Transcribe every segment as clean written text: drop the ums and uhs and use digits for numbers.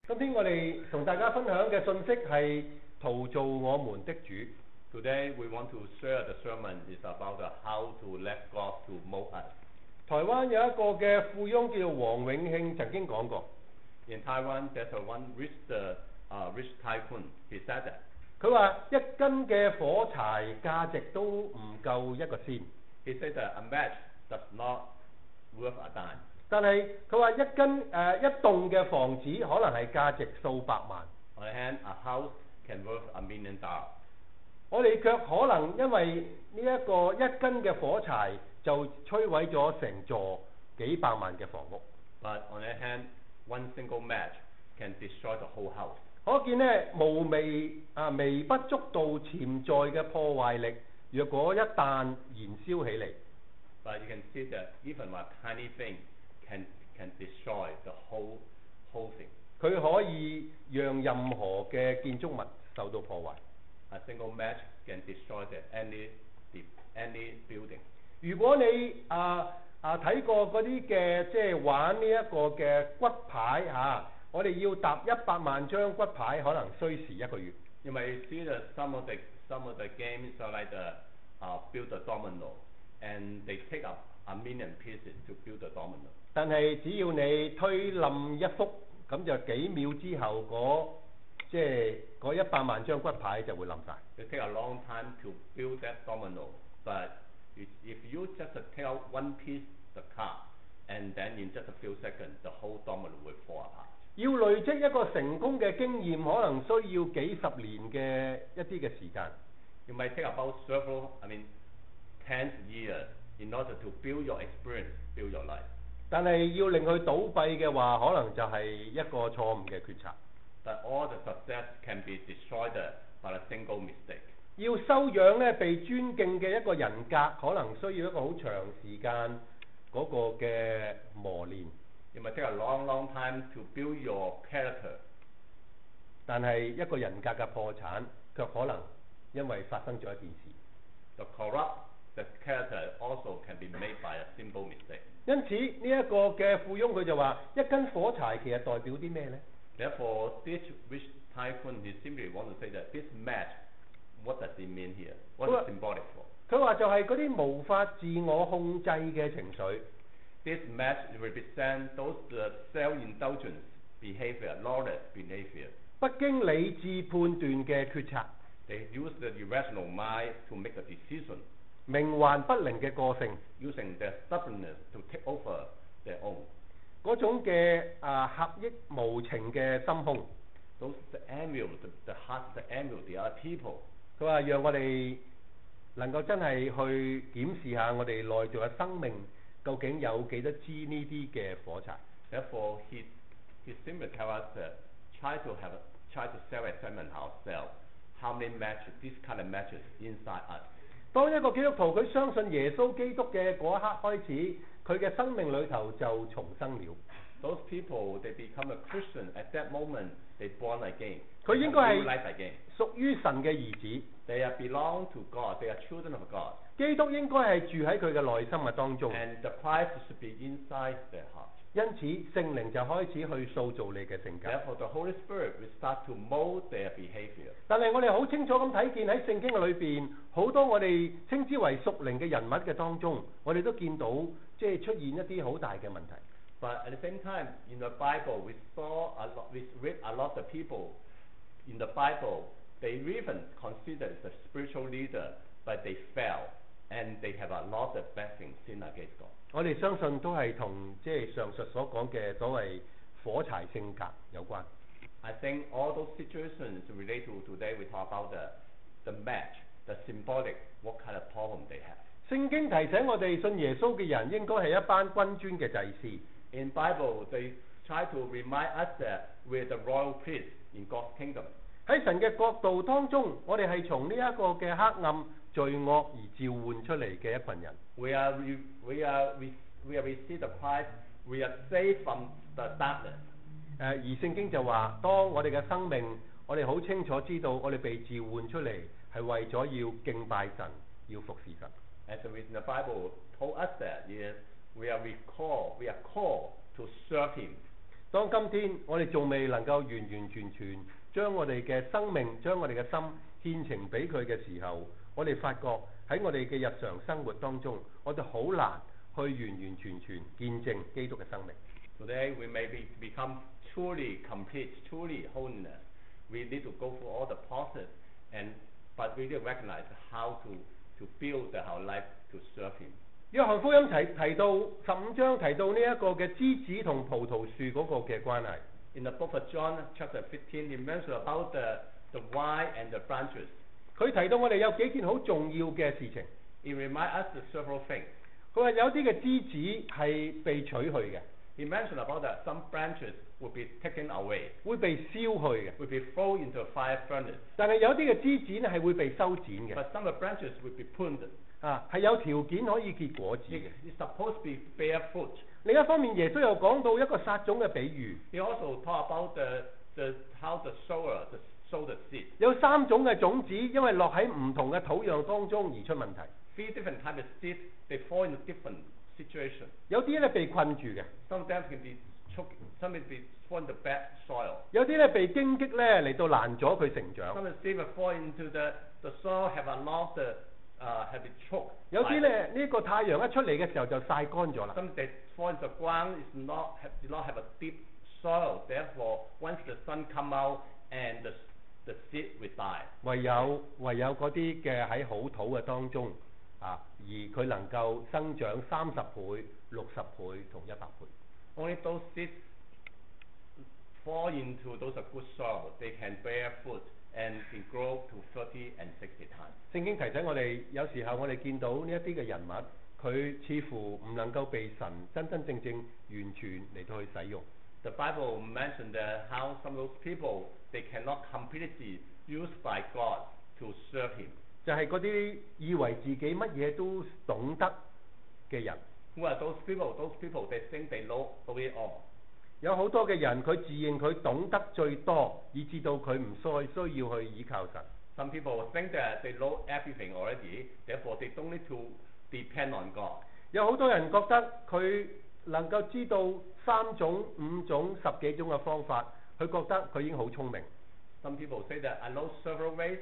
今天我哋同大家分享嘅信息係陶造我們的主。Today we want to share the sermon is about how to let God to mold us. 台灣有一個嘅富翁叫黃永慶曾經講過， In Taiwan, there's one rich tycoon. He said that 佢話一斤嘅火柴價值都唔夠一個仙， he said that a match does not worth a dime. 但係佢話一棟嘅房子可能係價值數百萬。 On the other hand, a house can worth $1 million. 我哋卻可能因為呢一個一斤嘅火柴就摧毀咗成座幾百萬嘅房屋。 But on the other hand, one single match can destroy the whole house. 可見呢微不足道潛在嘅破壞力，若果一旦燃燒起嚟， But you can see that even a tiny thing can destroy the whole thing. 佢可以讓任何嘅建築物受到破壞。 A single match can destroy any building. 如果你睇過嗰啲嘅即係玩呢一個嘅骨牌我哋要搭100萬張骨牌，可能需時1個月。 You may see that some of the games are like build a domino, and they take up 1 million pieces to build a domino. 但係只要你推冧一幅，咁就幾秒之後即係嗰100萬張骨牌就會冧晒。 It take a long time to build that domino, but if you just take out one piece of the card, and then in just a few seconds, the whole domino will fall apart. 要累積一個成功嘅經驗，可能需要幾十年嘅一啲嘅時間。 You might take about 10 years in order to build your experience, build your life. 但係要令佢倒閉嘅話，可能就係一個錯誤嘅決策。 But all the success can be destroyed by a single mistake. 要修養呢被尊敬嘅一個人格，可能需要一個好長時間嗰個嘅磨練。 It might take a long time to build your character. 但係一個人格嘅破產，卻可能因為發生咗一件事。 The character also can be made by a simple mistake. 因此呢一個嘅富翁佢就話：一根火柴其實代表啲咩呢？ Therefore, this rich tycoon, he simply want to say that this match, what does it mean here? What is symbolic for? 佢話就係嗰啲無法自我控制嘅情緒。 This match represents those self-indulgent behavior, lawless behavior. 不經理智判斷嘅決策， They use the irrational mind to make a decision, 冥頑不靈嘅個性， using their stubbornness to take over their own. 嗰種嘅合益無情嘅心胸。 Those the envy, the heart, the envy the other people. 佢話讓我哋能夠真係去檢視下我哋內在嘅生命，究竟有幾多支呢啲嘅火柴。 Therefore, he simply tell us that try to self-examine ourselves. How many matches, this kind of matches inside us. 當一個基督徒佢相信耶穌基督嘅嗰一刻開始，佢嘅生命裏頭就重生了。 Those people, they become a Christian at that moment. They born again. 佢應該係 new life again. 屬於神嘅兒子。 They are belong to God. They are children of God. 基督應該係住喺佢嘅內心當中。 And the Christ should be inside their heart. 因此聖靈就開始去塑造你嘅性格。 Therefore, the Holy Spirit will start to mold their behavior. 但係我哋好清楚咁睇見喺聖經嘅裏邊，好多我哋稱之為屬靈嘅人物嘅當中，我哋都見到即係出現一啲好大嘅問題。 But at the same time, in the Bible, we read a lot of people in the Bible. They even considered as a spiritual leader, but they fell, and they have a lot of bad things sin against God. 我哋相信都係同即係上述所講嘅所謂火柴性格有關。 I think all those situations relate to today we talk about the match, the symbolic, what kind of problem they have. 聖經提醒我哋信耶穌嘅人應該係一班君尊嘅祭司。 In Bible, they try to remind us that we're the royal priest in God's kingdom. 喺神嘅國度當中，我哋係從呢一個嘅黑暗罪惡而召喚出嚟嘅一群人。 We are received the Christ. We are saved from the darkness. 而聖經就話，當我哋嘅生命，我哋好清楚知道，我哋被召喚出嚟係為咗要敬拜神，要服侍神。 As the reason the Bible told us that is we are called to serve Him. 當今天我哋仲未能夠完完全全將我哋嘅生命、將我哋嘅心獻呈俾佢嘅時候，我哋發覺喺我哋嘅日常生活當中，我哋好難去完完全全見證基督嘅生命。Today we may become truly complete, truly holiness. We need to go through all the process, but we need to recognize how to build our life to serve Him. 約翰福音提到15章提到呢一個嘅枝子同葡萄樹嗰個嘅關係。In the book of John, chapter 15, he mentioned about the vine and the branches. 佢提到我哋有幾件好重要嘅事情。He reminds us of several things. 佢話有啲嘅枝子係被取去嘅。He mentioned about that some branches will be taken away, 會被燒去嘅。will be thrown into a fire furnace. 但係有啲嘅枝子咧係會被修剪嘅。 But some of the branches will be pruned. 係有條件可以結果子嘅。It's supposed to be bear fruit. 另一方面，耶穌又講到一個撒種嘅比喻。He also talked about how the sower sow the seed. 有3種嘅種子，因為落喺唔同嘅土壤當中而出問題。 3 different types of seeds, they fall into different situations. 有啲咧被困住嘅。 Some of them can be choked, some can be fall into bad soil. 有啲咧被荊棘咧嚟到攔咗佢成長。 Some of the seeds will fall into the soil, have been choked. 有啲咧呢個太陽一出嚟嘅時候就曬乾咗啦。 Some they fall into the ground did not have a deep soil. Therefore, once the sun come out and the seed will die. 唯有嗰啲嘅喺好土嘅當中而佢能夠生長30倍、60倍同100倍。 Only those seeds fall into those good soil. They can bear fruit and can grow to 30 and 60 times. 聖經提醒我哋，有時候我哋見到呢一啲嘅人物，佢似乎唔能夠被神真真正正完全嚟到去使用。 The Bible mentioned how some of those people they cannot completely used by God to serve Him. 就係嗰啲以為自己乜嘢都懂得嘅人。 Who are those people? Those people they think they know it all. 有好多嘅人，佢自認佢懂得最多，以至到佢唔需要去依靠神。 Some people think that they know everything already, therefore they don't need to depend on God. 有好多人覺得佢能夠知道3種、5種、10幾種嘅方法，佢覺得佢已經好聰明。 Some people say that I know several ways,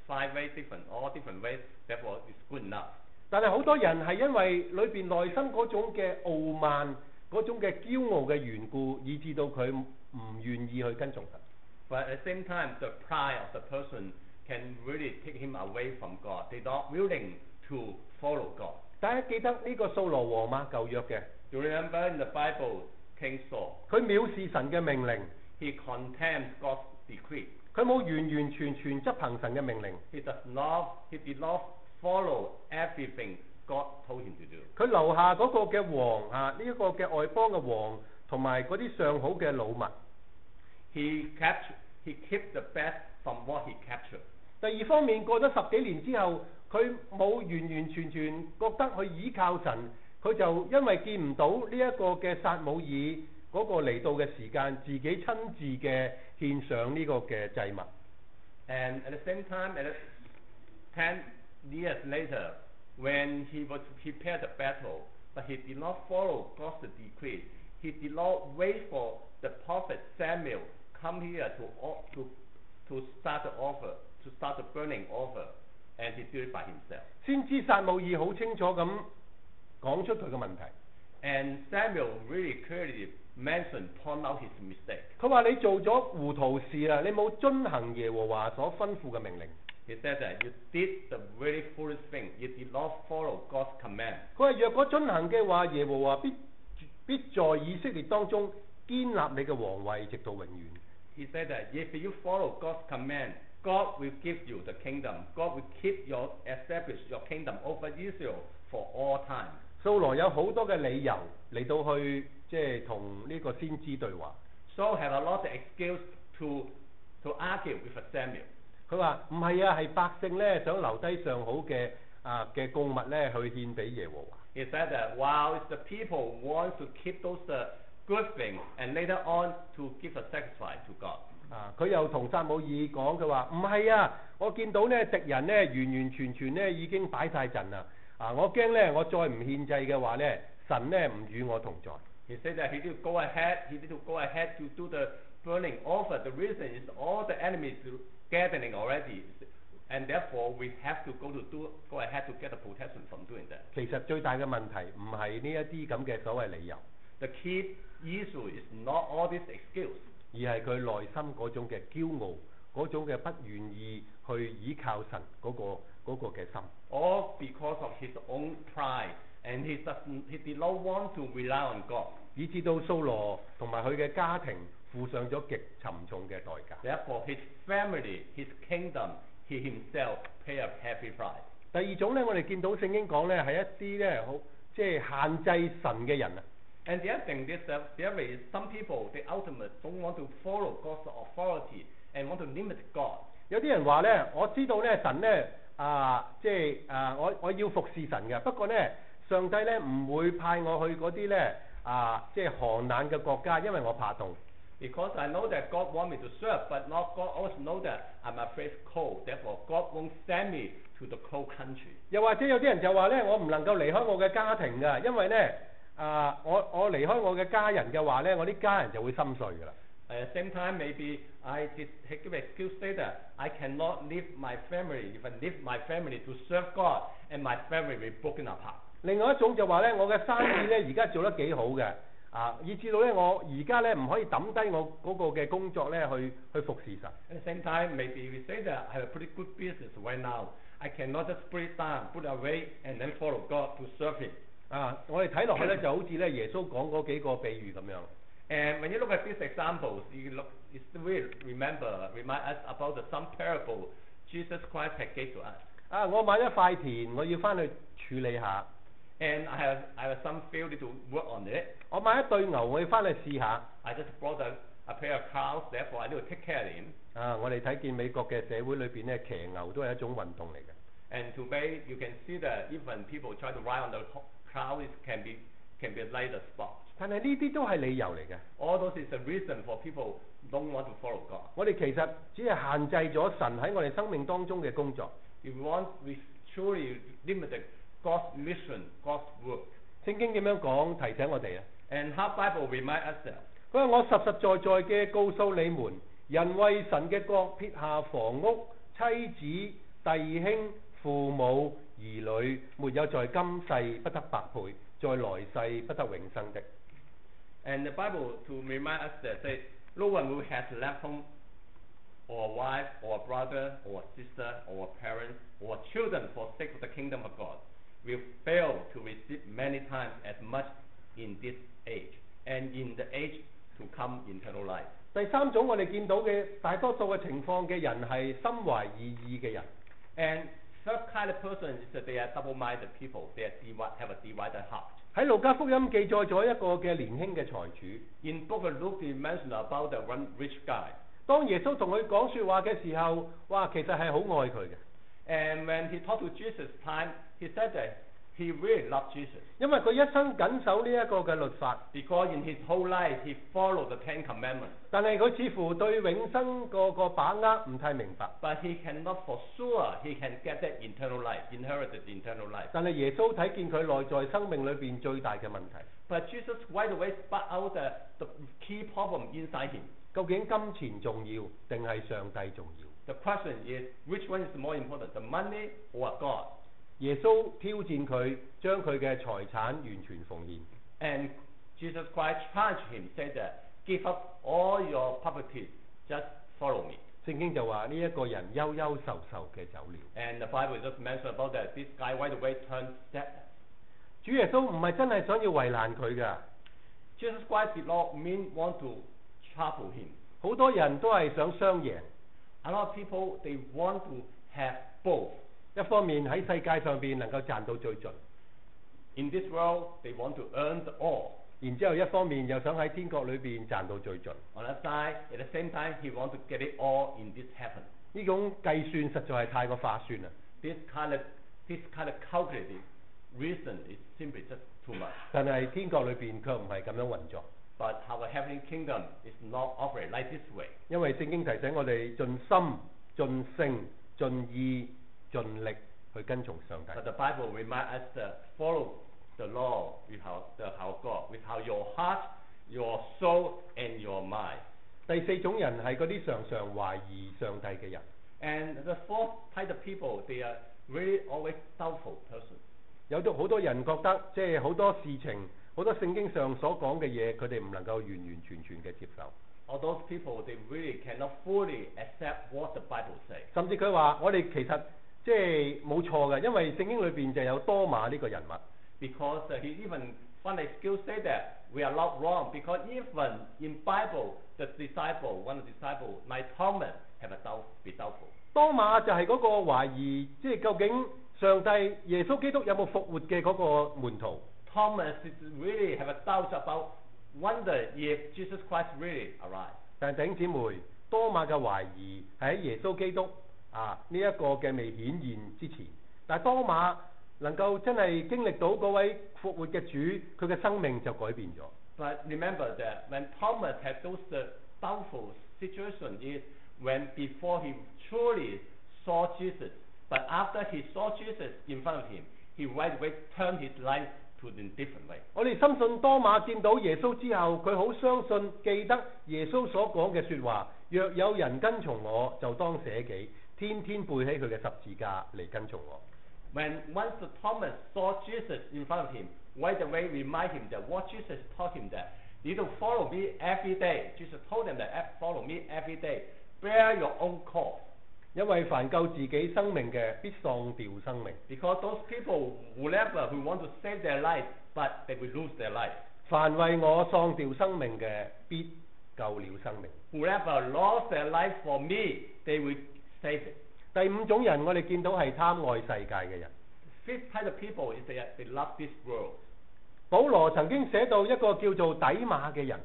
5 ways different, all different ways, therefore it's good enough. 但係好多人係因為裏邊內心嗰種嘅傲慢、嗰種嘅驕傲嘅緣故，以致到佢唔願意去跟從神。 But at the same time, the pride of the person can really take him away from God. They're not willing to follow God. 大家記得呢個掃羅王嗎？舊約嘅， You remember in the Bible, King Saul, 佢藐視神嘅命令， he contemns God's decree. 佢冇完完全全執行神嘅命令， He did not follow everything God told him to do. 佢留下嗰個嘅王呢一個嘅外邦嘅王，同埋嗰啲上好嘅老物。 He kept the best from what he captured. 第二方面，過咗10幾年之後，佢冇完完全全覺得去依靠神，佢就因為見唔到呢一個嘅撒母耳嗰個嚟到嘅時間，自己親自嘅獻上呢個嘅祭物。 And at the same time, 10 years later, when he was prepared the battle, but he did not follow God's decree. He did not wait for the prophet Samuel come here to start the offer, to start the burning offer, and he did it by himself. 先知撒母耳好清楚咁講出佢嘅問題。 And Samuel really clearly point out his mistake. 佢話你做咗糊塗事啦，你冇遵行耶和華所吩咐嘅命令。 He said that you did the very foolish thing. You did not follow God's command. 佢話若果遵行嘅話，耶和華必在以色列當中堅立你嘅皇位，直到永遠。 He said that if you follow God's command, God will give you the kingdom. God will establish your kingdom over Israel for all time. 掃羅有好多嘅理由嚟到去同呢個先知對話。 Saul had a lot of excuse to argue with Samuel. 佢話唔係啊，係百姓咧想留低上好嘅供物咧去獻俾耶和華。 He said that while it's the people want to keep those good things and later on to give a sacrifice to God. 佢又同撒母耳講，佢話唔係啊，我見到咧敵人咧完完全全咧已經擺晒陣啦。我驚咧我再唔獻祭嘅話咧，神咧唔與我同在。He said that he need to go ahead to do the burning offer. The reason is all the enemies gathering already, and therefore we have to go ahead to get the protection from doing that. 其實最大嘅問題唔係呢一啲咁嘅所謂理由， The key issue is not all these excuse, 而係佢內心嗰種嘅驕傲，嗰種嘅不願意去倚靠神嗰個嘅心。 all because of his own pride, and he did not want to rely on God. 以至到掃羅同埋佢嘅家庭付上咗極沉重嘅代價。 Therefore, his family, his kingdom, he himself pay a heavy price. 第二種咧，我哋見到聖經講咧係一啲咧好即係限制神嘅人啊。 And the other thing is that there is some people, they ultimately don't want to follow God's authority and want to limit God. 有啲人話咧，我知道咧神咧我要服侍神嘅，不過咧上帝咧唔會派我去嗰啲咧即係寒冷嘅國家，因為我怕凍。 Because I know that God wants me to serve, but not God also know that I'm afraid cold. Therefore, God won't send me to the cold country. 又或者有啲人就話咧，我唔能夠離開我嘅家庭㗎，因為咧我離開我嘅家人嘅話咧，我啲家人就會心碎㗎啦。 At the same time, maybe I give excuse say that I cannot leave my family. If I leave my family to serve God, and my family will be broken apart. 另外一種就話咧，我嘅生意咧而家做得幾好嘅，以至到咧我而家咧唔可以抌低我嗰個嘅工作咧去服侍神。 At the same time, maybe we say that I have a pretty good business right now. I cannot just put it down, put it away, and then follow God to serve Him. 我哋睇落去咧就好似咧耶穌講嗰幾個比喻咁樣。 And when you look at these examples, you will remind us about some parable Jesus Christ had gave to us. 我買一塊田，我要翻去處理下。 And I have some field to work on it. 我買一對牛，我要翻去試下。 I just brought a pair of cows, therefore I need to take care of them. 我哋睇見美國嘅社會裏邊咧，騎牛都係一種運動嚟嘅。 And today you can see that even people try to ride on the cow, it can be like a sport. 但係呢啲都係理由嚟嘅。 All those is the reason for people don't want to follow God. 我哋其實只係限制咗神喺我哋生命當中嘅工作。 If we truly limited God's mission, God's work. 聖經點樣講提醒我哋啊？ And how Bible remind us that? 佢話我實實在在嘅告訴你們，人為神嘅國撇下房屋、妻子、弟兄、父母、兒女，沒有在今世不得百倍，在來世不得永生的。 And the Bible to remind us that say, no one who has left home, or a wife, or a brother, or a sister, or a parent, or children for sake of the kingdom of God, will fail to receive many times as much in this age, and in the age to come eternal life. 第三種我哋見到嘅大多數嘅情況嘅人係心懷二意嘅人。 And third kind of person is that they are double-minded people. They have a divided heart. 喺路加福音記載咗一個嘅年輕嘅財主。 In book of Luke, he mentioned about the one rich guy. 當耶穌同佢講説話嘅時候，哇，其實係好愛佢嘅。 And when he talked to Jesus time, he said that he really loved Jesus. 因為佢一生緊守呢一個嘅律法， Because in his whole life, he followed the Ten Commandments. 但係佢似乎對永生個把握唔太明白。 But he cannot for sure he can get that eternal life, inherited eternal life. 但係耶穌睇見佢內在生命裏邊最大嘅問題， But Jesus right away spot out the key problem inside him. 究竟金錢重要定係上帝重要？ The question is, which one is more important, the money or God? 耶穌挑戰佢，將佢嘅財產完全奉獻。 And Jesus Christ charged him, said that, give up all your property, just follow me. 聖經就話呢一個人憂憂愁愁嘅走了。 And the Bible just mentioned about that this guy right away turned sad. 主耶穌唔係真係想要為難佢㗎， Jesus Christ did not mean want to trouble him. 好多人都係想雙贏。 A lot of people, they want to have both. 一方面喺世界上邊能夠賺到最盡， In this world, they want to earn the all. 然之後一方面又想喺天國裏邊賺到最盡。 On the side, at the same time, he wants to get it all in this heaven. 呢種計算實在係太過化算啦。 This kind of calculated reason is simply just too much. 但係天國裏邊卻唔係咁樣運作， But our heavenly kingdom is not operated like this way. 因為聖經提醒我哋盡心、盡性、盡意、盡力去跟從上帝。 But the Bible reminds us to follow the Lord the our God with your heart, your soul, and your mind. 第四種人係嗰啲常常懷疑上帝嘅人。 And the fourth type of people, they are really always doubtful person. 有好多人覺得即係好多事情、好多聖經上所講嘅嘢，佢哋唔能夠完完全全嘅接受。 All those people, they really cannot fully accept what the Bible says. 甚至佢話：我哋其實即係冇錯嘅，因為聖經裏邊就有多馬呢個人物。 Because he even find excuse say that we are not wrong. Because even in Bible, one of the disciple, like Thomas, have be doubtful. 多馬就係嗰個懷疑，即係究竟上帝耶穌基督有冇復活嘅嗰個門徒。 Thomas is really have a doubt about wonder if Jesus Christ really arrived. 但係弟兄姊妹，多馬嘅懷疑係喺耶穌基督呢一個嘅未顯現之前，但係多馬能夠真係經歷到嗰位復活嘅主，佢嘅生命就改變咗。 But remember that when Thomas had those doubtful situation is when before he truly saw Jesus, but after he saw Jesus in front of him, he right away turned his life to a different way. 我哋深信多馬見到耶穌之後，佢好相信記得耶穌所講嘅説話：若有人跟從我，就當捨己，天天背起佢嘅十字架嚟跟從我。 When once Thomas saw Jesus in front of him, right away remind him that what Jesus taught him that you don't follow me every day. Jesus told him that follow me every day, bear your own cross. 因為凡救自己生命嘅，必喪掉生命。 Because those people, whoever who want to save their life, but they will lose their life. 凡為我喪掉生命嘅，必救了生命。 Whoever lost their life for me, they will save it. 第五種人，我哋見到係貪愛世界嘅人。 Fifth type of people is they love this world. 保羅曾經寫到一個叫做底馬嘅人，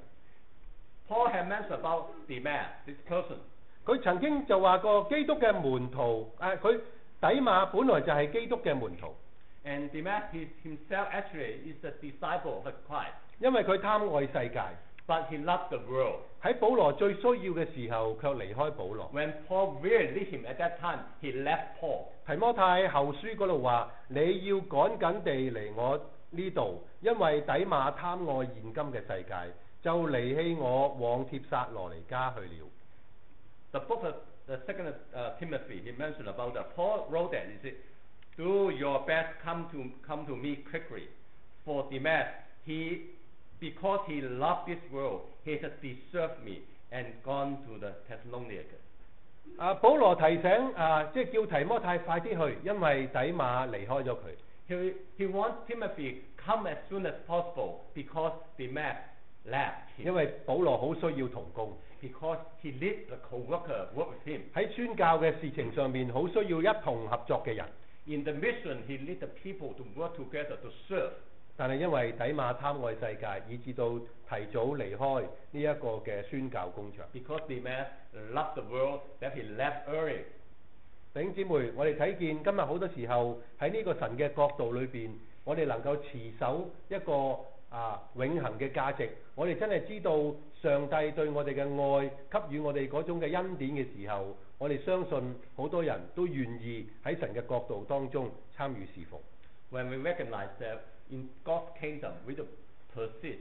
Paul had mentioned about Demas, this person. 佢曾經就話過基督嘅門徒，佢底馬本來就係基督嘅門徒， And Demas himself actually is a disciple of Christ. 因為佢貪愛世界。 But he loved the world. 喺保羅最需要嘅時候，卻離開保羅。 When Paul really need him at that time, he left Paul. 提摩太後書嗰度話：你要趕緊地嚟我呢度，因為底馬貪愛現今嘅世界，就離棄我往帖撒羅尼迦去了。 The book of the second Timothy, he mentioned about that. Paul wrote that. He said, "Do your best, come to me quickly, for Demas because he loved this world, he has deserted me and gone to the Thessalonica." 保羅提醒即係叫提摩太快啲去，因為底馬離開咗佢。 He wants Timothy come as soon as possible because Demas left him. 因為保羅好需要同工， Because he needs a co-worker work with him. 喺宣教嘅事情上面好需要一同合作嘅人。 In the mission, he needs the people to work together to serve. 但係因為底馬貪愛世界，以致到提早離開呢一個嘅宣教工場。 Because Demas loved the world, that he left early. 弟兄姊妹，我哋睇見今日好多時候喺呢個神嘅角度裏邊，我哋能夠持守一個永恆嘅價值，我哋真係知道上帝對我哋嘅愛，給予我哋嗰種嘅恩典嘅時候，我哋相信好多人都願意喺神嘅角度當中參與侍奉。 When we recognize that in God's kingdom, we to persist,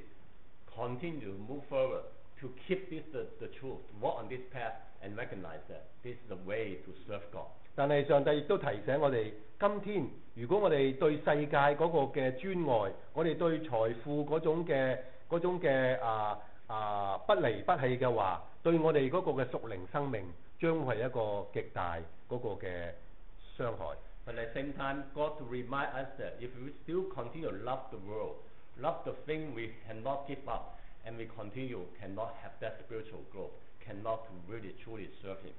continue to move forward, to keep this the truth, walk on this path, and recognize that this is the way to serve God. 但係上帝亦都提醒我哋，今天如果我哋對世界嗰個嘅專愛，我哋對財富嗰種嘅不離不棄嘅話，對我哋嗰個嘅屬靈生命將會係一個極大嗰個嘅傷害。 But at the same time, God to remind us that if we still continue to love the world, love the thing we cannot give up, and we cannot have that spiritual growth, cannot really truly serve Him.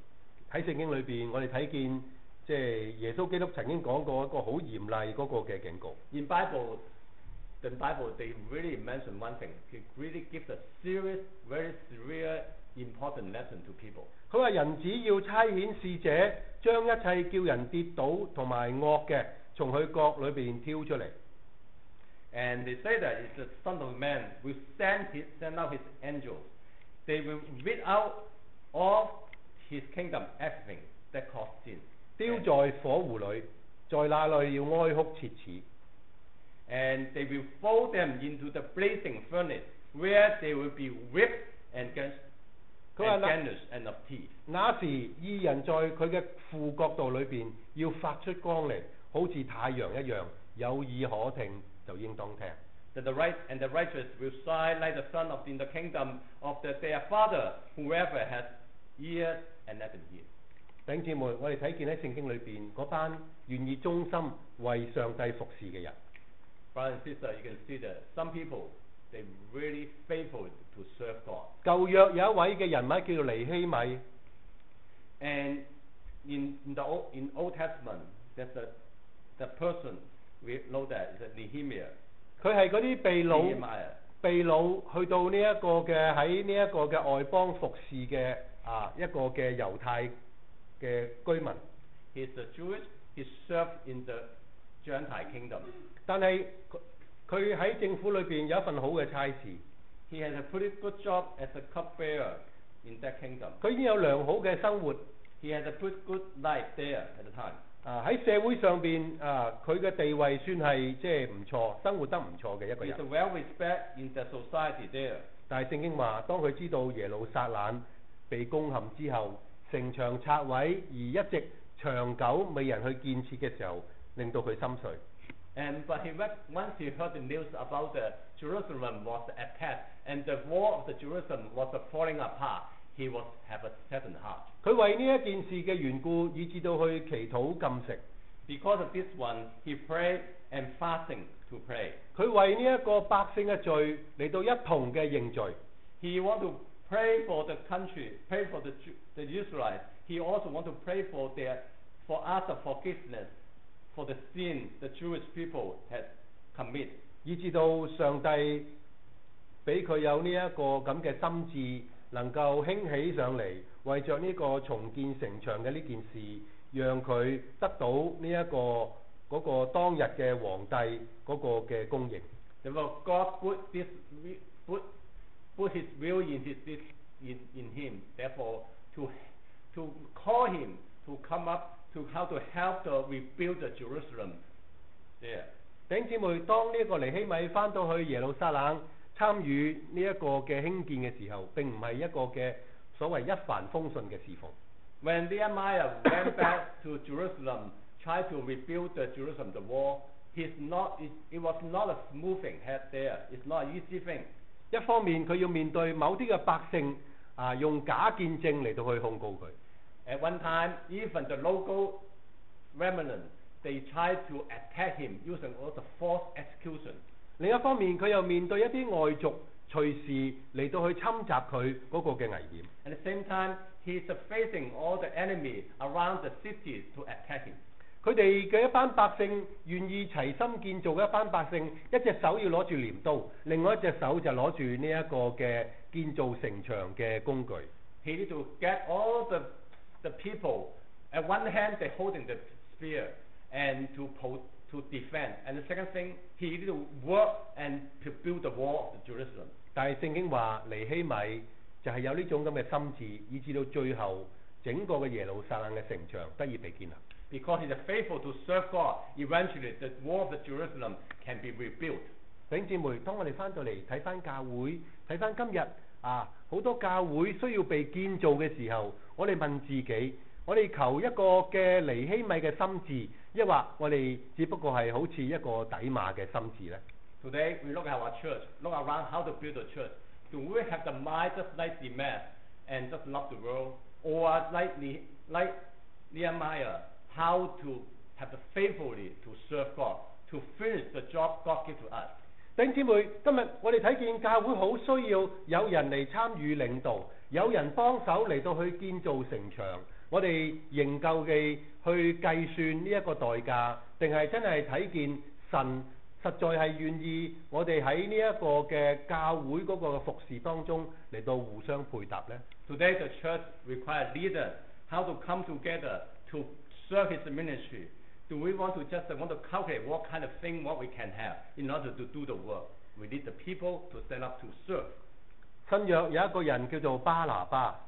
喺聖經裏邊，我哋睇見即係耶穌基督曾經講過一個好嚴厲嗰個嘅警告。 In Bible, they really mention one thing. It really gives a serious, very severe, important lesson to people. 佢話人只要差遣使者，將一切叫人跌倒同埋惡嘅，從佢國裏邊挑出嚟。 And they say that it's the Son of Man will send out his angels. They will rid out of his kingdom everything that caused sin. 丟在火湖裏，在那裏要哀哭切齒。and they will throw them into the blazing furnace, where they will be whipped and garnished and of teeth. 那時義人在佢嘅父國度裏邊要發出光嚟，好似太陽一樣，有耳可聽就應當聽。That the righteous will shine like the sun in the kingdom of their Father. Whoever has ears and let them hear. 弟兄姊妹，我哋睇見喺聖經裏邊嗰班願意忠心為上帝服侍嘅人。Brother and sister, you can see that some people they really faithful to serve God. 舊約有一位嘅人物叫做尼希米。And in Old Testament, there's the person we know that is Nehemiah. 佢係嗰啲被擄去到呢一個嘅喺呢一個嘅外邦服侍嘅一個嘅猶太嘅居民。He's a Jewish. He served in the Gentile kingdom. 但係佢喺政府裏邊有一份好嘅差事。He has a pretty good job as a cupbearer in that kingdom. 佢已經有良好嘅生活。He has a pretty good life there at the time. 喺社會上邊佢嘅地位算係即係唔錯，生活得唔錯嘅一個人。He's well respected in the society there. 但係聖經話，當佢知道耶路撒冷被攻陷之後，城牆拆毀而一直長久未人去建設嘅時候，令到佢心碎。But once he heard the news about the Jerusalem was attacked and the wall of the Jerusalem was falling apart, he was have a saddened heart. 佢為呢一件事嘅緣故，以至到去祈禱禁食。Because of this one, he prayed and fasting to pray. 佢為呢一個百姓嘅罪嚟到一同嘅認罪。He want to pray for the country, pray for the Israelites. He also want to pray for us of forgiveness for the sin the Jewish people had commit. 以至到上帝俾佢有呢一個咁嘅心志，能夠興起上嚟，為着呢個重建城牆嘅呢件事，讓佢得到呢一個嗰個當日嘅皇帝嗰個嘅公認。Therefore, God put His will in him. Therefore, to call him to come up to how to help to rebuild the Jerusalem there. 弟兄姊妹，當呢一個尼希米翻到去耶路撒冷參與呢一個嘅興建嘅時候，並唔係一個嘅所謂一帆風順嘅侍奉。When Nehemiah went back to Jerusalem, tried to rebuild the Jerusalem, the wall, it was not a smoothing head there. It's not an easy thing. 一方面佢要面對某啲嘅百姓用假見證嚟到去控告佢。At one time, even the local remnant, they tried to attack him using all the false execution. 另一方面佢又面對一啲外族隨時嚟到去侵襲佢嗰個嘅危險。At the same time, he is facing all the enemy around the cities to attack him. 佢哋嘅一班百姓願意齊心建造嘅一班百姓，一隻手要攞住鐮刀，另外一隻手就攞住呢一個嘅建造城牆嘅工具。He need to get all the people. At one hand, they holding the spear and to defend. And the second thing, he need to work and to build the wall of Jerusalem. 但係聖經話尼希米就係有呢種咁嘅心志，以至到最後整個嘅耶路撒冷嘅城牆得以被建立。Because he is faithful to serve God, eventually the wall of the Jerusalem can be rebuilt. 弟兄姊妹，當我哋翻到嚟睇翻教會，睇翻今日好多教會需要被建造嘅時候，我哋問自己，我哋求一個嘅尼希米嘅心志，抑或我哋只不過係好似一個底馬嘅心志呢？ Today we look at our church, look around how to build a church. Do we have the mind just like Nehemiah and just love the world, or like Nehemiah, how to have the faithfully to serve God, to finish the job God gives to us? 弟兄姊妹，今日我哋睇見教會好需要有人嚟參與領導，有人幫手嚟到去建造城牆。我哋仍舊地去計算呢一個代價，定係真係睇見神實在係願意我哋喺呢一個嘅教會嗰個服侍當中嚟到互相配搭呢？ Today the church requires leaders how to come together to serve his ministry. Do we want to calculate what kind of thing what we can have in order to do the work? We need the people to stand up to serve. 新約有一個人叫做巴拿巴。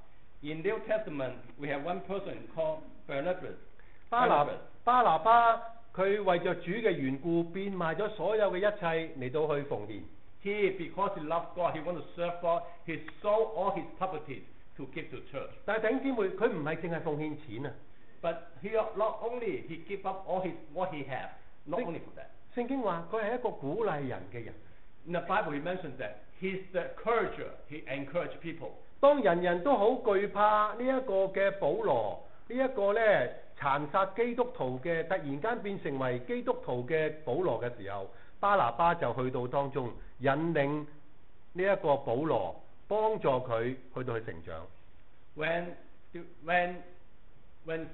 In New Testament, we have one person called Barnabas. 巴拿巴佢為着主嘅緣故變賣咗所有嘅一切嚟到去奉獻。He, because he loved God, he wanted to serve God, he sold all his properties to give to church. 但係弟兄姊妹，佢唔係淨係奉獻錢啊！ But he not only he give up all his what he have, not only for that. 聖經話佢係一個鼓勵人嘅人。In the Bible, he mentions that he's the encourager. He encouraged people. 當人人都好懼怕呢一個嘅保羅，呢一個咧殘殺基督徒嘅，突然間變成為基督徒嘅保羅嘅時候，巴拿巴就去到當中，引領呢一個保羅，幫助佢去到去成長。When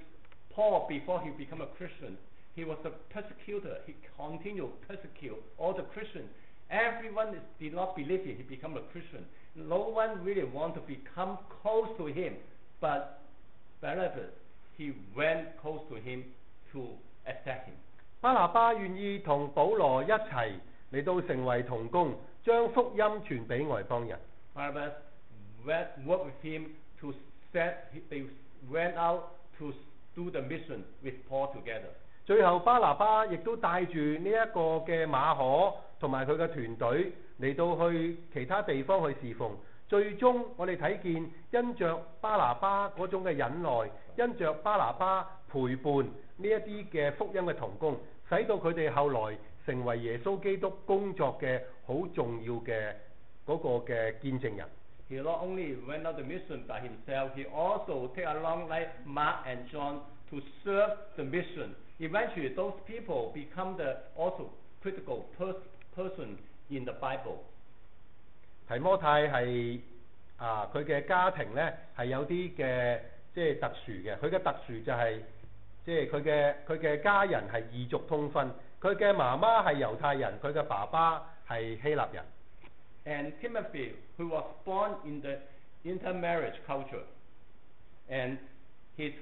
Paul, before he became a Christian, he was a persecutor. He continued to persecute all the Christians. Everyone did not believe him. He became a Christian. No one really want to become close to him. But Barnabas, he went close to him to attack him. 巴拿巴願意同保羅一齊嚟到成為同工，將福音傳俾外邦人。Barnabas worked with him to they went out to do the mission with Paul together. 最後巴拿巴亦都帶住呢一個嘅馬可同埋佢嘅團隊嚟到去其他地方去侍奉。最終我哋睇見因着巴拿巴嗰種嘅忍耐，因着巴拿巴陪伴呢一啲嘅福音嘅同工，使到佢哋後來成為耶穌基督工作嘅好重要嘅嗰個嘅見證人。He not only went on the mission by himself, he also take along like Mark and John to serve the mission. Eventually, those people become the also critical person in the Bible. 提摩太係佢嘅家庭咧係有啲嘅即係特殊嘅，佢嘅特殊就係即係佢嘅家人係異族通婚，佢嘅媽媽係猶太人，佢嘅爸爸係希臘人。And Timothy, who was born in the intermarriage culture, and his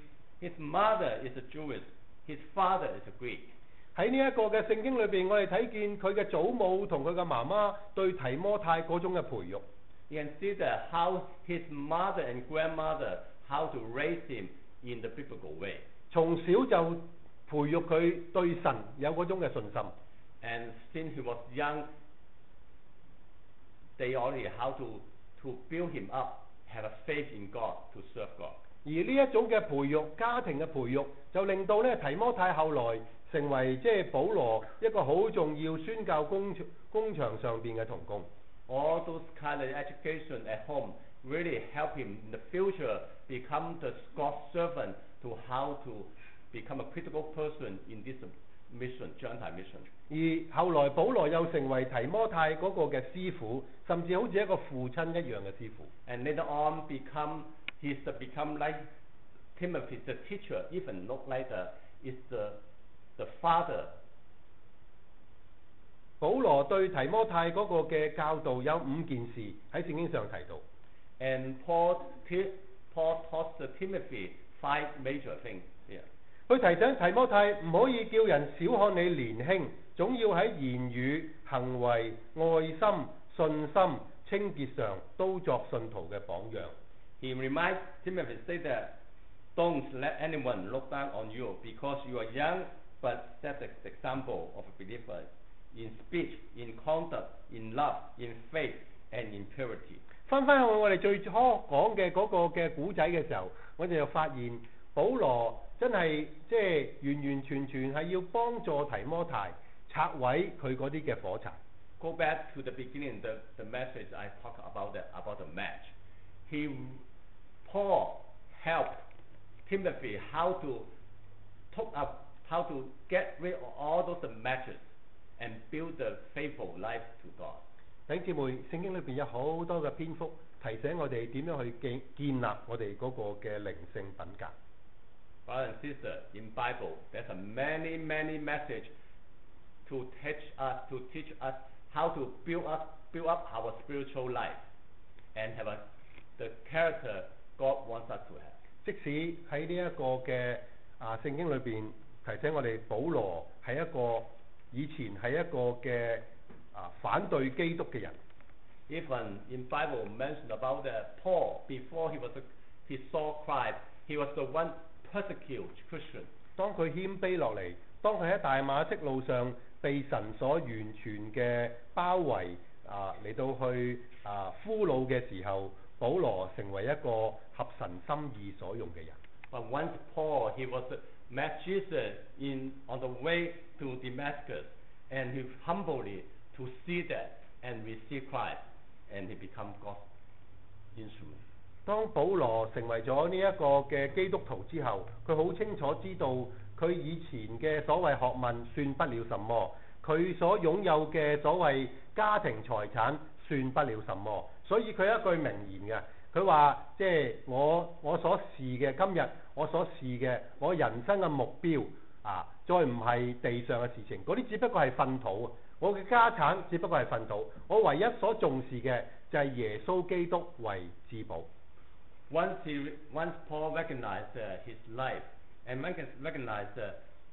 mother is a Jewish, his father is a Greek. 喺呢一個嘅聖經裏邊，我哋睇見佢嘅祖母同佢嘅媽媽對提摩太嗰種嘅培育。You can see that how his mother and grandmother how to raise him in the biblical way. 從小就培育佢對神有嗰種嘅信心。And since he was young, they already how to build him up, have a faith in God to serve God. 而呢一種嘅培育，家庭嘅培育，就令到咧提摩太後來成為即係保羅一個好重要宣教工場上邊嘅同工。All those kind of education at home really help him in the future become the God's servant to how to become a critical person in this mission, Gentile mission. 而後來保羅又成為提摩太嗰個嘅師傅，甚至好似一個父親一樣嘅師傅。And later on become like Timothy, the teacher, even look like is the father. 保羅對提摩太嗰個嘅教導有5件事喺聖經上提到。And Paul taught Timothy 5 major things here. 佢提醒提摩太唔可以叫人小看你年輕，總要喺言語、行為、愛心、信心、清潔上都作信徒嘅榜樣。He reminds Timothy say that don't let anyone look down on you because you are young, but set the example of a believer in speech, in conduct, in love, in faith, and in purity. 翻去我哋最初講嘅嗰個嘅古仔嘅時候，我哋就發現保羅真係即係完完全全係要幫助提摩太拆毀佢嗰啲嘅火柴。Go back to the beginning, the message I talked about the match. Paul helped Timothy how to get rid of all those matches and build a faithful life to God. 弟兄姊妹，聖經裏邊有好多嘅篇幅提醒我哋點樣去建立我哋嗰個嘅靈性品格。Brother and sister, in Bible, there's a many message to teach us how to build up our spiritual life and have the character God wants us to have. 即使喺呢一個嘅聖經裏邊提醒我哋，保羅係一個以前係一個嘅反對基督嘅人。Even in Bible mentioned about Paul before he saw Christ, he was the one persecute Christian. 當佢謙卑落嚟，當佢喺大馬色路上被神所完全嘅包圍嚟到去俘虜嘅時候，保羅成為一個合神心意所用嘅人。But once Paul, he was met Jesus on the way to Damascus, and he humbly to see that and receive Christ, and he become God's instrument. 當保羅成為咗呢一個嘅基督徒之後，佢好清楚知道佢以前嘅所謂學問算不了什麼，佢所擁有嘅所謂家庭財產算不了什麼，所以佢一句名言嘅，佢話即係我所視嘅今日我所視嘅我人生嘅目標再唔係地上嘅事情，嗰啲只不過係糞土，我嘅家產只不過係糞土，我唯一所重視嘅就係耶穌基督為至寶。Once Paul recognized his life and recognized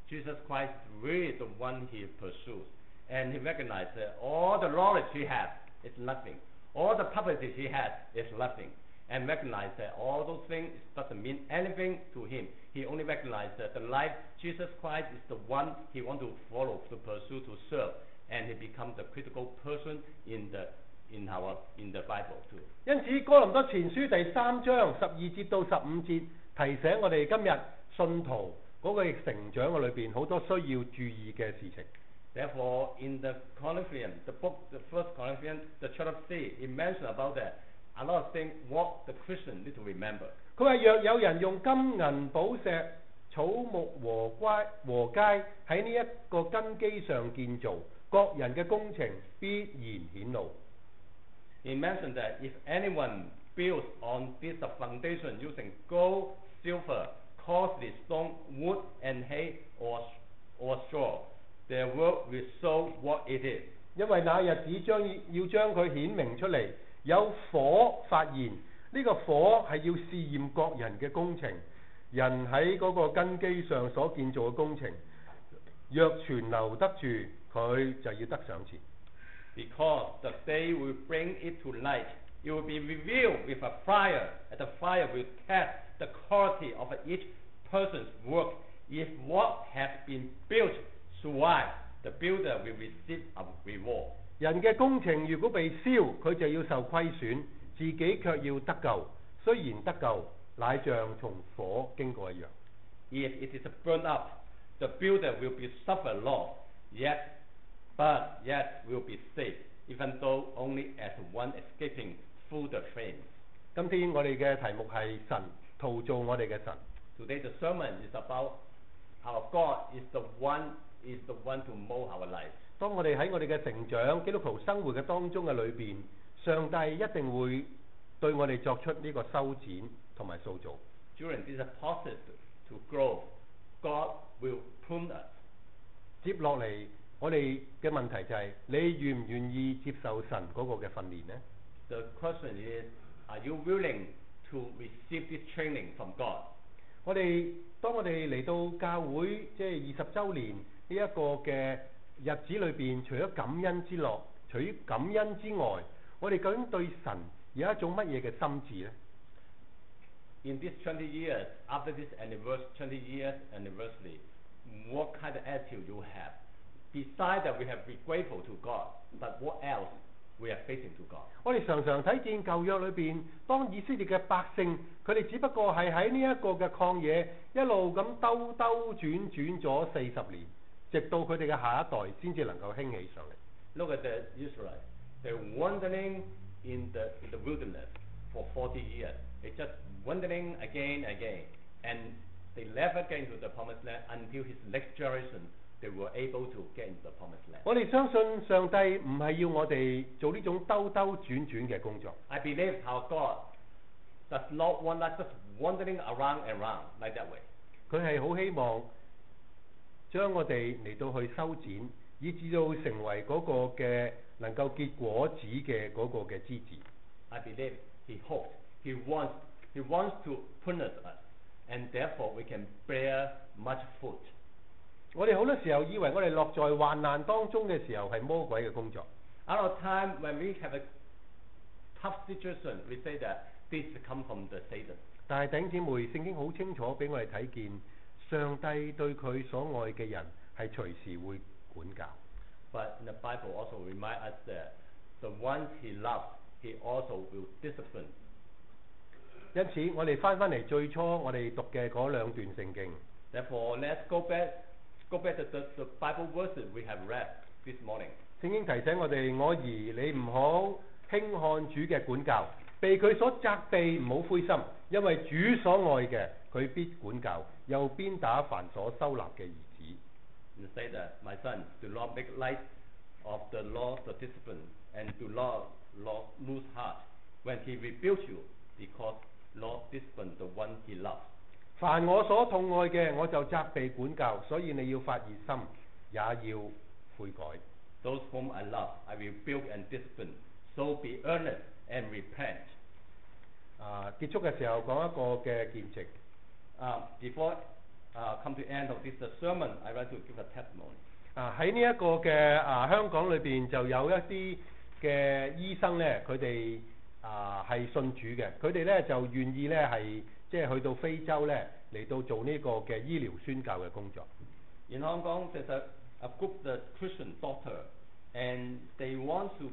Jesus Christ really the one he pursues, and he recognized all the knowledge he has is nothing, all the publicity he has is nothing, and recognized that all those things doesn't mean anything to him. He only recognized that the life Jesus Christ is the one he wants to follow, to pursue, to serve, and he becomes the critical person in the Bible too. 因此哥林多前書第3章12節到15節提醒我哋今日信徒嗰個成長嘅裏邊好多需要注意嘅事情。Therefore, in the Corinthians, the First Corinthians, the chapter 3, it mentions about that a lot of things what the Christian need to remember. 佢話若有人用金銀寶石草木禾秸喺呢一個根基上建造，各人嘅工程必然顯露。He mentioned that if anyone builds on this foundation using gold, silver, costly stone, wood, and hay, or straw, their work will show what it is. 因為那日子要將佢顯明出嚟，有火發現，呢個火係要試驗各人嘅工程，人喺嗰個根基上所建造嘅工程，若存留得住，佢就要得賞賜。Because the day will bring it to light, it will be revealed with a fire, and the fire will test the quality of each person's work. If what has been built survives, the builder will receive a reward. 人嘅工程如果被燒，佢就要受虧損，自己卻要得救。雖然得救，乃像從火經過一樣。If it is burned up, the builder will be suffer loss, but yet will be saved, even though only as one escaping through the flames. 今天我哋嘅題目係神陶造我哋嘅神。Today the sermon is about our God is the one to mold our life. 當我哋喺我哋嘅成長基督徒生活嘅當中嘅裏邊，上帝一定會對我哋作出呢個修剪同埋塑造。During this process to grow, God will prune us. 接落嚟，我哋嘅問題就係、你願唔願意接受神嗰個嘅訓練呢？ The question is, are you willing to receive this training from God? 當我哋嚟到教會即係20週年呢一個嘅日子裏邊，除咗感恩之樂，除咗感恩之外，我哋究竟對神有一種乜嘢嘅心志呢？ In these 20 years, after this 20 years anniversary, what kind of attitude you have? Besides that, we have to be grateful to God, but what else we are facing to God? 我哋常常睇見舊約裏邊，當以色列嘅百姓，佢哋只不過係喺呢一個嘅曠野一路咁兜轉咗40年，直到佢哋嘅下一代先至能夠興起上嚟。Look at the Israelites. They're wandering in the wilderness for 40 years. They just wandering again, and they never get into the promised land until his next generation. They were able to get into the promised land. 我哋相信上帝唔係要我哋做呢種兜轉嘅工作。I believe our God does not want us just wandering around like that way. 佢係好希望將我哋嚟到去修剪，以至到成為嗰個嘅能夠結果子嘅嗰個嘅枝子。I believe He hopes, He wants to prune us, and therefore we can bear much fruit. 我哋好多時候以為我哋落在患難當中嘅時候係魔鬼嘅工作。A lot of time when we have a tough situation, we say that this come from the Satan. 但係弟兄姊妹，聖經好清楚俾我哋睇見，上帝對佢所愛嘅人係隨時會管教。But in the Bible also remind us that the ones he loves, he also will discipline. 因此，我哋翻嚟最初我哋讀嘅嗰兩段聖經。 Therefore, let's go back to the Bible verses we have read this morning. 聖經提醒我哋：我兒，你唔好輕看主嘅管教，被佢所責備，唔好灰心，因為主所愛嘅，佢必管教，又鞭打凡所收納嘅兒子。And say that, my son, do not make light of the Lord's discipline, and do not lose heart when he rebukes you, because Lord disciplines the one he loves. 凡我所痛愛嘅，我就責備管教，所以你要發熱心，也要悔改。 Those whom I love, I rebuke and discipline. So be earnest and repent. 結束嘅時候講一個嘅見證。Before come to end of this sermon, I want to give a testimony. 喺呢一個嘅香港裏邊就有一啲嘅醫生咧，佢哋係信主嘅，佢哋咧就願意咧係即係去到非洲咧嚟到做呢個嘅醫療宣教嘅工作。In Hong Kong, there's a group, the Christian doctor, and they went to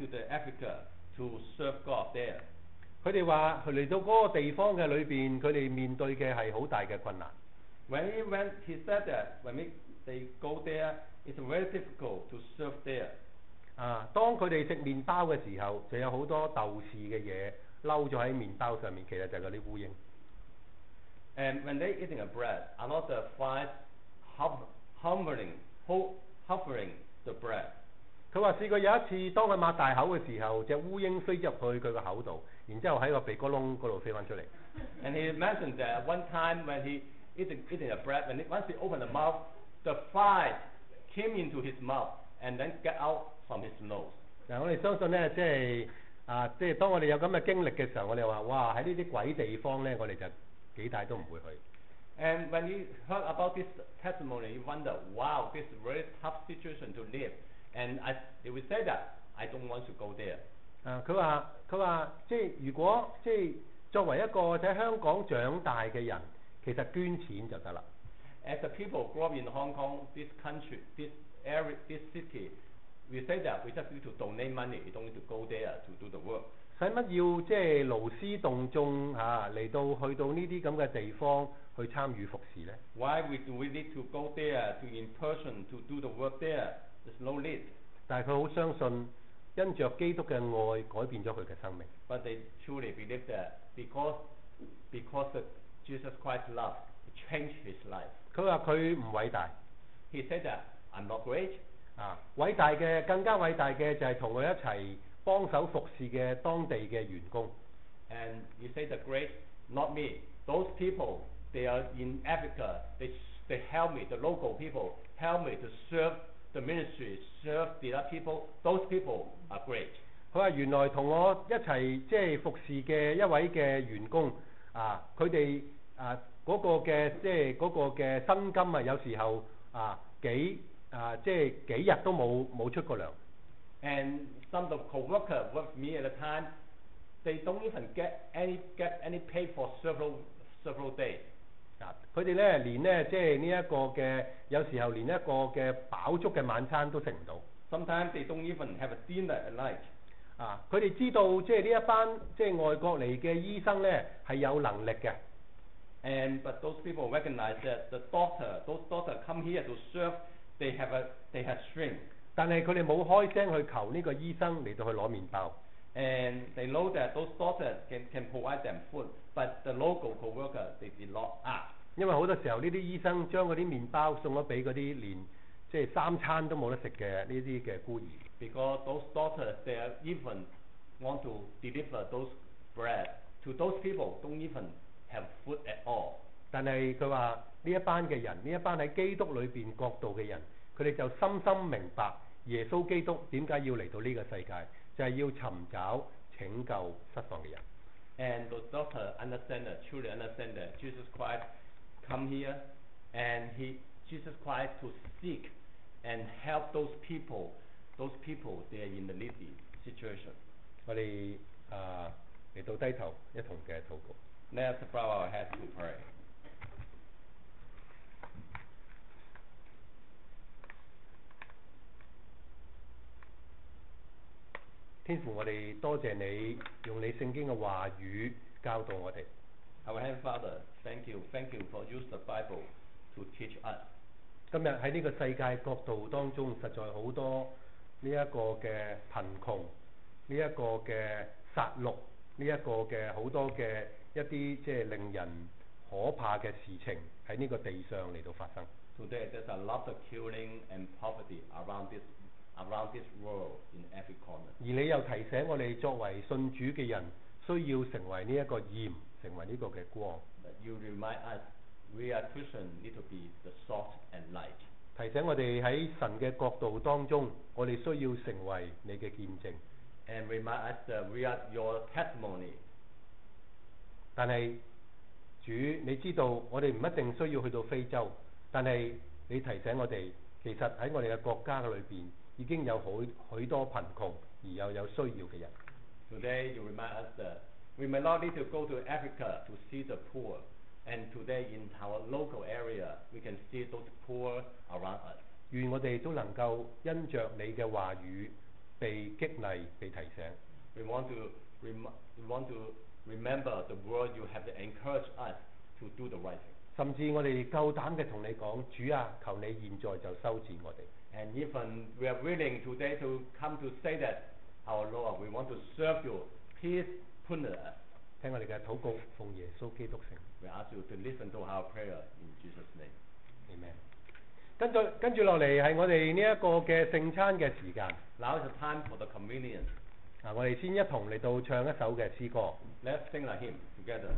the Africa to serve God there. 佢哋話嚟到嗰個地方嘅裏邊，佢哋面對嘅係好大嘅困難。When he said that when they go there, it's very difficult to serve there. 當佢哋食麵包嘅時候，就有好多豆豉嘅嘢嬲咗喺麵包上面，其實就係嗰啲烏蠅。And when they eating a bread, a lot of flies hovering the bread. 佢話試過有一次，當佢擘大口嘅時候，隻烏蠅飛入去佢個口度，然之後喺個鼻哥窿嗰度飛翻出嚟。And he mentioned that one time when he eating a bread, once he opened the mouth, the flies came into his mouth and then get out from his nose. 嗱，我哋相信咧，即係當我哋有咁嘅經歷嘅時候，我哋話：哇！喺呢啲鬼地方咧，我哋就幾大都唔會去。And when you heard about this testimony, you wonder, wow, this is a very tough situation to live. And they would say that I don't want to go there. 佢話即係如果即係作為一個喺香港長大嘅人，其實捐錢就得啦。As the people grow up in Hong Kong, this country, this area, this city, we say that we just need to donate money. We don't need to go there to do the work. 使乜要即係勞師動眾嚟到去到呢啲咁嘅地方去參與服侍咧？ Why do we need to go there to in person to do the work there? There's no need. 但係佢好相信，因着基督嘅愛改變咗佢嘅生命。But they truly believe that because of Jesus Christ's love, it changed his life. 佢話佢唔偉大。He said that I'm not great. 偉大嘅更加偉大嘅就係同佢一齊幫手服侍嘅當地嘅員工。And he said that great, not me. Those people, they are in Africa. They help me. The local people help me to serve the ministry, serve the other people. Those people are great. 佢話原來同我一齊即係服侍嘅一位嘅員工佢哋嗰個嘅即係嗰個嘅薪金有時候即係幾日都冇出過糧。And some of the co-workers work with me at a time. They don't even get any pay for several days. 佢哋咧連咧即係呢一個嘅有時候連一個嘅飽足嘅晚餐都食唔到。Sometimes they don't even have a dinner at night. 佢哋知道即係呢一班即係外國嚟嘅醫生咧係有能力嘅。But those people recognize that those doctors come here to serve. They have strength. 但係佢哋冇開聲去求呢個醫生嚟到去攞麵包。And they know that those doctors can provide them food, but the local co-worker they did not ask. 因為好多時候呢啲醫生將嗰啲麵包送咗俾嗰啲連即係三餐都冇得食嘅呢啲嘅孤兒。Because those doctors they even want to deliver those bread to those people don't even have food at all. 但係佢話呢一班嘅人，呢一班喺基督裏邊國度嘅人，佢哋就深深明白耶穌基督點解要嚟到呢個世界，就係要尋找拯救失喪嘅人。And the doctor truly understand that Jesus Christ come here, and Jesus Christ to seek and help those people they are in the needy situation. 我哋嚟到低頭一同嘅禱告。Let's bow our heads to pray. 天父，我哋多謝你用你聖經嘅話語教導我哋。 Our Heavenly Father, thank you for use the Bible to teach us. 今日喺呢個世界角度當中，實在好多呢一個嘅貧窮，呢一個嘅殺戮，呢一個嘅好多嘅一啲即係令人可怕嘅事情喺呢個地上嚟到發生。 Today, there's a lot of killing and poverty around this world in every corner. 而你又提醒我哋作為信主嘅人，需要成為呢一個鹽，成為呢個嘅光。 But you remind us, we are Christians, need to be the salt and light. 提醒我哋喺神嘅角度當中，我哋需要成為你嘅見證。 And remind us that we are your testimony. 但係主，你知道我哋唔一定需要去到非洲，但係你提醒我哋，其實喺我哋嘅國家嘅裏邊已經有許多貧窮而又有需要嘅人。 Today, you remind us that we may not need to go to Africa to see the poor. And today, in our local area, we can see those poor around us. 願我哋都能夠因着你嘅話語被激勵、被提醒。 We want to remember the word you have encouraged us to do the right thing. 甚至我哋夠膽嘅同你講，主啊，求你現在就收治我哋。 And even we are willing today to come to say that, our Lord, we want to serve you. Please punish us. 聽我哋嘅禱告，奉耶穌基督聖。 We ask you to listen to our prayer in Jesus' name. Amen。跟住落嚟係我哋呢一個嘅聖餐嘅時間。 Now is the time for the communion. 我哋先一同嚟到唱一首嘅詩歌。 Let's sing a hymn together.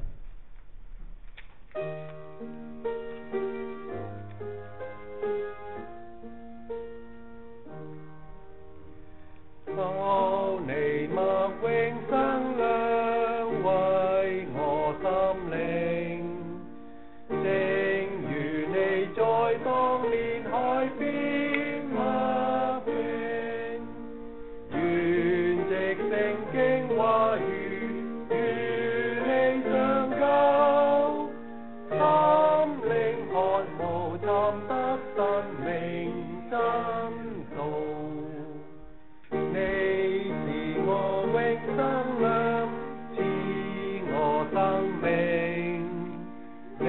求你默永生亮為我心靈，正如你在當年海邊默永，願藉聖經話語與你相交，心靈渴慕尋得生命真道。 你是我永生亮，賜我生命。你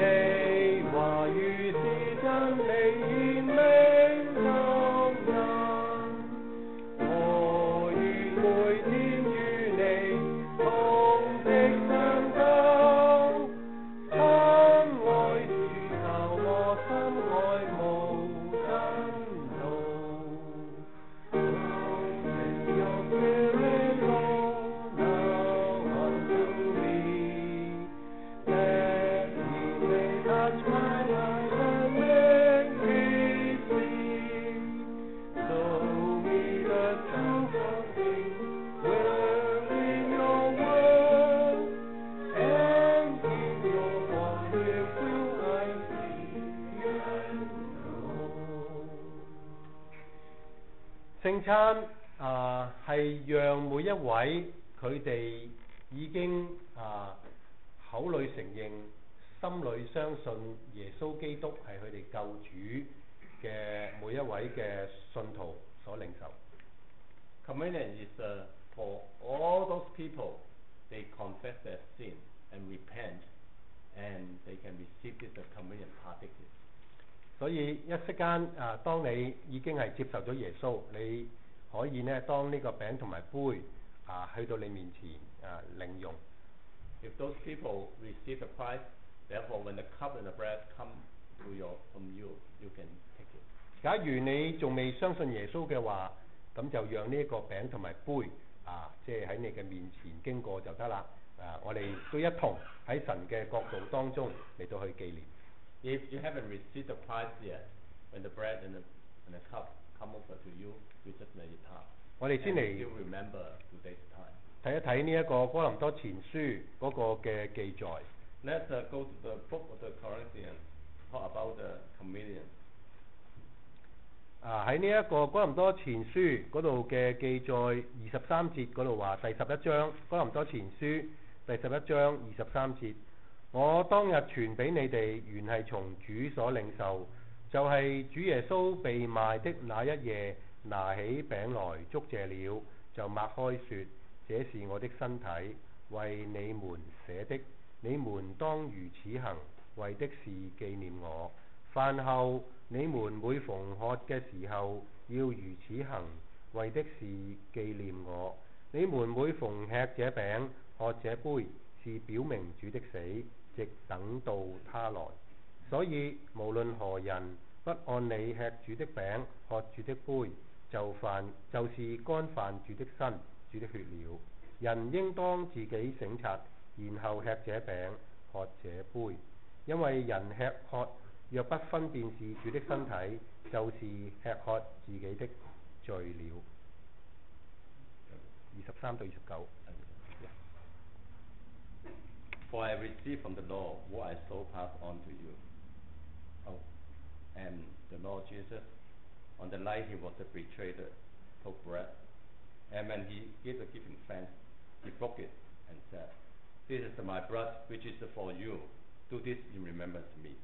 話語是真理，顯明感人。我願每天與你同席相交，親愛主求我心愛慕真道。 聖餐係讓每一位佢哋已經口裏承認、心裏相信耶穌基督係佢哋救主嘅每一位嘅信徒所領受。 Communion is for all those people. They confess their sin and repent, and they can receive this communion particles. 所以一息間當你已經係接受咗耶穌，你可以呢當呢個餅同埋杯去到你面前領用。 If those people receive the Christ, therefore when the cup and the bread come from you, you can take it. 假如你仲未相信耶穌嘅話，咁就讓呢一個餅同埋杯即係喺你嘅面前經過就得啦。我哋都一同喺神嘅角度當中嚟到去紀念。 If you haven't received the Christ yet, when the bread and the cup come over to you, you just let it pass. 我哋先嚟 still remember today's time. 睇一睇呢一個哥林多前書嗰個嘅記載。 Let's go to the book of the Corinthians, talk about the communion. 喺呢一個哥林多前書嗰度嘅記載23節嗰度話，第11章哥林多前書第11章23節，我當日傳俾你哋，原係從主所領受，就係主耶穌被賣的那一夜，拿起餅來祝謝了，就擘開說：這是我的身體，為你們捨的，你們當如此行，為的是紀念我。飯後你們每逢喝嘅時候，要如此行，為的是紀念我。你們每逢吃這餅、喝這杯，是表明主的死，直等到他來。所以無論何人不按理吃主的餅、喝主的杯，就是干犯主的身、主的血了。人應當自己省察，然後吃這餅、喝這杯。因為人吃喝若不分辨是主的身體，就是吃喝自己的罪了。23到29。For I received from the Lord what I so pass on to you. Oh, and the Lord Jesus, on the night he was betrayed, took bread, and when he gave the giving thanks, he broke it and said, "This is my blood, which is for you. Do this in remembrance of me."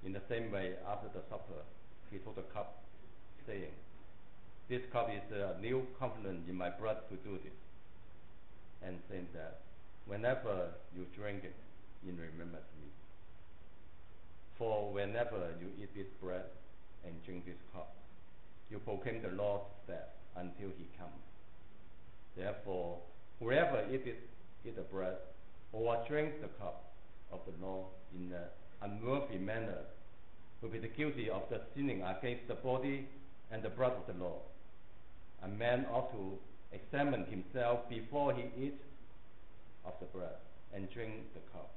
In the same way, after the supper, he took the cup, saying, "This cup is a new covenant in my blood, to do this." And saying that, whenever you drink it, in remembrance of me. For whenever you eat this bread and drink this cup, you proclaim the Lord's death until he comes. Therefore, whoever eat the bread or drink the cup of the Lord in an unworthy manner will be guilty of the sinning against the body and the blood of the Lord. A man ought to examine himself before he eats of the bread and drink the cup.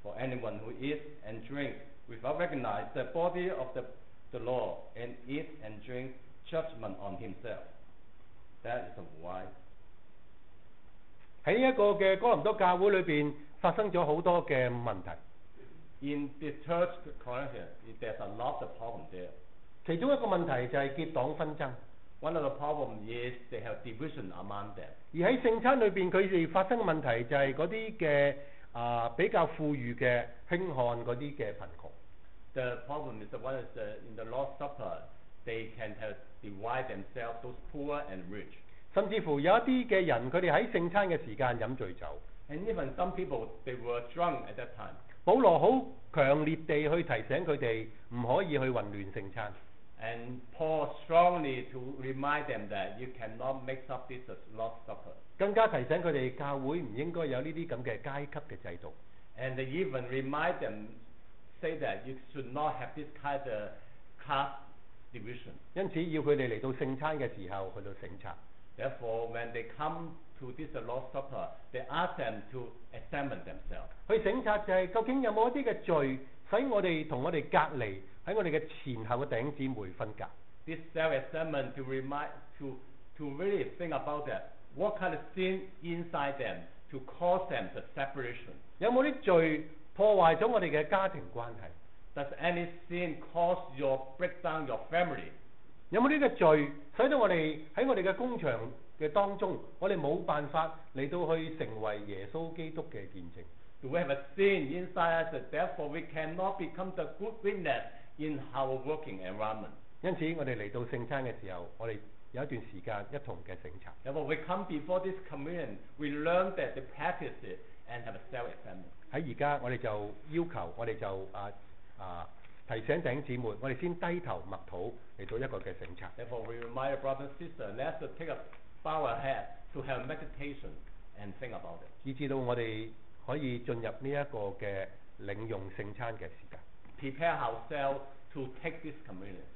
For anyone who eats and drinks without recognizing the body of the Lord and eats and drinks judgment on himself, that is why. 喺一個嘅哥林多教會裏邊發生咗好多嘅問題。In the church Corinthians, there's a lot of problems there. 其中一個問題就係結黨紛爭。One of the problems is they have division among them. 而喺聖餐裏邊，佢哋發生嘅問題就係嗰啲嘅比較富裕嘅輕看嗰啲嘅貧窮。The problem is the one is in the Lord's Supper, they can have divide themselves, those poor and rich. 甚至乎有一啲嘅人，佢哋喺聖餐嘅時間飲醉酒。And even some people, they were drunk at that time. 保羅好強烈地去提醒佢哋唔可以去混亂聖餐。And Paul strongly to remind them that you cannot mix up this Lord's Supper. 更加提醒佢哋教會唔應該有呢啲咁嘅階級嘅制度。And they even remind them, say that you should not have this kind of caste division. 因此要佢哋嚟到聖餐嘅時候去到省察。Therefore, when they come to this Lord's Supper, they ask them to examine themselves. 去省察就係究竟有冇一啲嘅罪，使我哋同我哋隔離喺我哋嘅前後嘅弟兄姊妹分隔。This self-examine to remind to really think about that. What kind of sin inside them to cause them the separation? 有冇啲罪破壞咗我哋嘅家庭關係？ Does any sin cause your break down your family? 有冇呢個罪使到我哋喺我哋嘅工場嘅當中，我哋冇辦法嚟到去成為耶穌基督嘅見證？ Do we have a sin inside us? Therefore, we cannot become the good witness in our working environment. 因此，我哋嚟到聖餐嘅時候，我哋有一段時間一同嘅省察。Therefore, we come before this communion, we learn that they practice it and have a self-examine. 喺而家，我哋就要求，我哋就提醒弟兄姊妹，我哋先低頭默禱嚟到一個嘅省察。Therefore, we remind our brother and sister, let's take a bow our head to have meditation and think about it. 以至到我哋可以進入呢一個嘅領用聖餐嘅時間。 Prepare ourselves to take this communion.